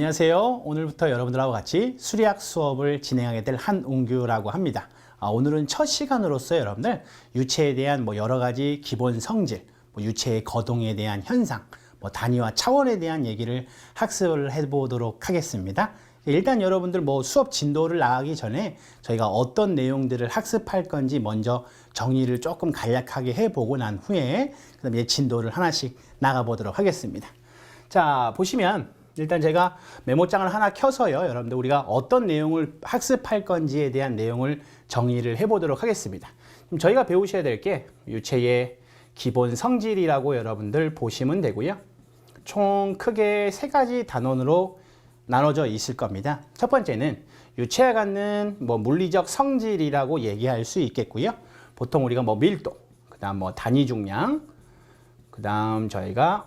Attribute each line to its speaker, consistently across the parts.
Speaker 1: 안녕하세요. 오늘부터 여러분들하고 같이 수리학 수업을 진행하게 될 한웅규라고 합니다. 오늘은 첫 시간으로서 여러분들 유체에 대한 여러 가지 기본 성질, 유체의 거동에 대한 현상, 단위와 차원에 대한 얘기를 학습을 해보도록 하겠습니다. 일단 여러분들 수업 진도를 나가기 전에 저희가 어떤 내용들을 학습할 건지 먼저 정리를 조금 간략하게 해보고 난 후에 그다음에 진도를 하나씩 나가보도록 하겠습니다. 자, 보시면 일단 제가 메모장을 하나 켜서요, 여러분들 우리가 어떤 내용을 학습할 건지에 대한 내용을 정리를 해보도록 하겠습니다. 그럼 저희가 배우셔야 될 게 유체의 기본 성질이라고 여러분들 보시면 되고요. 총 크게 세 가지 단원으로 나눠져 있을 겁니다. 첫 번째는 유체가 갖는 물리적 성질이라고 얘기할 수 있겠고요. 보통 우리가 밀도, 그 다음 단위 중량, 그 다음 저희가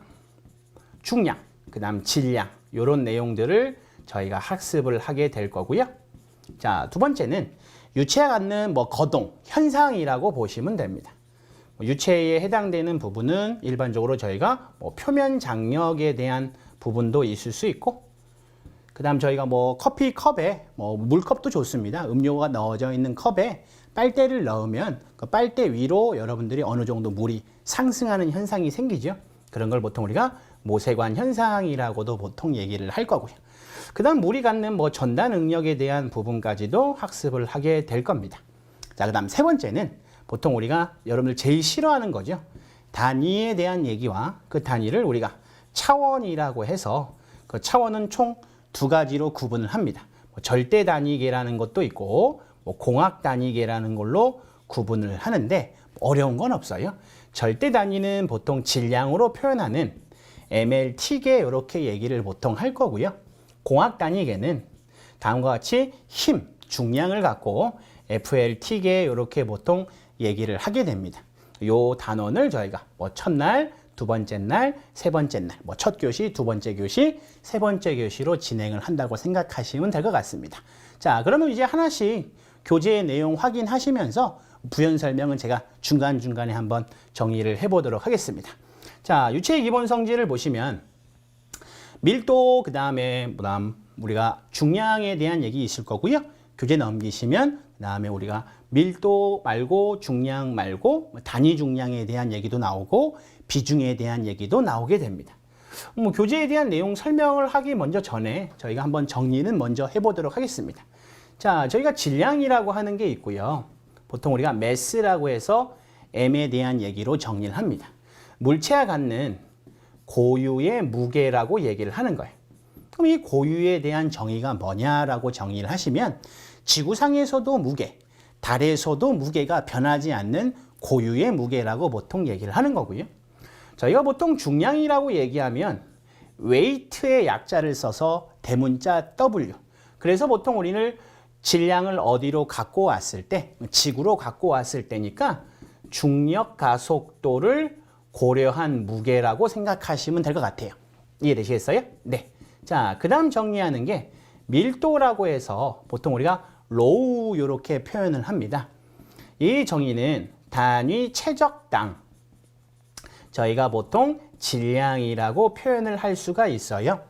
Speaker 1: 중량, 그 다음 질량, 이런 내용들을 저희가 학습을 하게 될 거고요. 자, 두 번째는 유체가 갖는 거동, 현상이라고 보시면 됩니다. 유체에 해당되는 부분은 일반적으로 저희가 표면 장력에 대한 부분도 있을 수 있고, 그 다음 저희가 커피 컵에 물컵도 좋습니다. 음료가 넣어져 있는 컵에 빨대를 넣으면 그 빨대 위로 여러분들이 어느 정도 물이 상승하는 현상이 생기죠. 그런 걸 보통 우리가 모세관 현상이라고도 보통 얘기를 할 거고요. 그 다음 물이 갖는 전달 능력에 대한 부분까지도 학습을 하게 될 겁니다. 자, 그 다음 세 번째는 보통 우리가 여러분들 제일 싫어하는 거죠. 단위에 대한 얘기와 그 단위를 우리가 차원이라고 해서 그 차원은 총 두 가지로 구분을 합니다. 절대 단위계라는 것도 있고 공학 단위계라는 걸로 구분을 하는데 어려운 건 없어요. 절대 단위는 보통 질량으로 표현하는 mLT계 이렇게 얘기를 보통 할 거고요. 공학 단위계는 다음과 같이 힘, 중량을 갖고 FLT계 이렇게 보통 얘기를 하게 됩니다. 요 단원을 저희가 첫날, 두 번째 날, 세 번째 날, 첫 교시, 두 번째 교시, 세 번째 교시로 진행을 한다고 생각하시면 될 것 같습니다. 자, 그러면 이제 하나씩 교재의 내용 확인하시면서 부연 설명은 제가 중간중간에 한번 정리를 해보도록 하겠습니다. 자, 유체의 기본 성질을 보시면 밀도, 그 다음에 우리가 중량에 대한 얘기 있을 거고요. 교재 넘기시면 그 다음에 우리가 밀도 말고 중량 말고 단위 중량에 대한 얘기도 나오고 비중에 대한 얘기도 나오게 됩니다. 교재에 대한 내용 설명을 하기 먼저 전에 저희가 한번 정리는 먼저 해보도록 하겠습니다. 자, 저희가 질량이라고 하는 게 있고요. 보통 우리가 매스라고 해서 M에 대한 얘기로 정리를 합니다. 물체가 갖는 고유의 무게라고 얘기를 하는 거예요. 그럼 이 고유에 대한 정의가 뭐냐라고 정의를 하시면 지구상에서도 무게, 달에서도 무게가 변하지 않는 고유의 무게라고 보통 얘기를 하는 거고요. 저희가 보통 중량이라고 얘기하면 weight의 약자를 써서 대문자 W. 그래서 보통 우리는 질량을 어디로 갖고 왔을 때, 지구로 갖고 왔을 때니까 중력 가속도를 고려한 무게라고 생각하시면 될 것 같아요. 이해되시겠어요? 네. 자, 그 다음 정리하는 게 밀도라고 해서 보통 우리가 로우 이렇게 표현을 합니다. 이 정의는 단위 최적당, 저희가 보통 질량이라고 표현을 할 수가 있어요.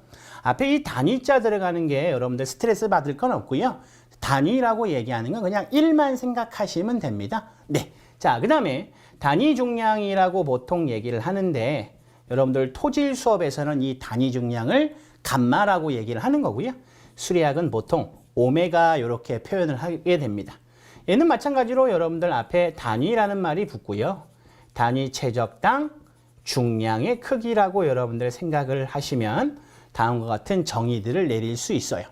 Speaker 1: 앞에 이 단위자 들어가는 게 여러분들 스트레스 받을 건 없고요. 단위라고 얘기하는 건 그냥 1만 생각하시면 됩니다. 네. 자, 그 다음에 단위 중량이라고 보통 얘기를 하는데 여러분들 토질 수업에서는 이 단위 중량을 감마라고 얘기를 하는 거고요. 수리학은 보통 오메가 이렇게 표현을 하게 됩니다. 얘는 마찬가지로 여러분들 앞에 단위라는 말이 붙고요. 단위 최적당 중량의 크기라고 여러분들 생각을 하시면 다음과 같은 정의들을 내릴 수 있어요.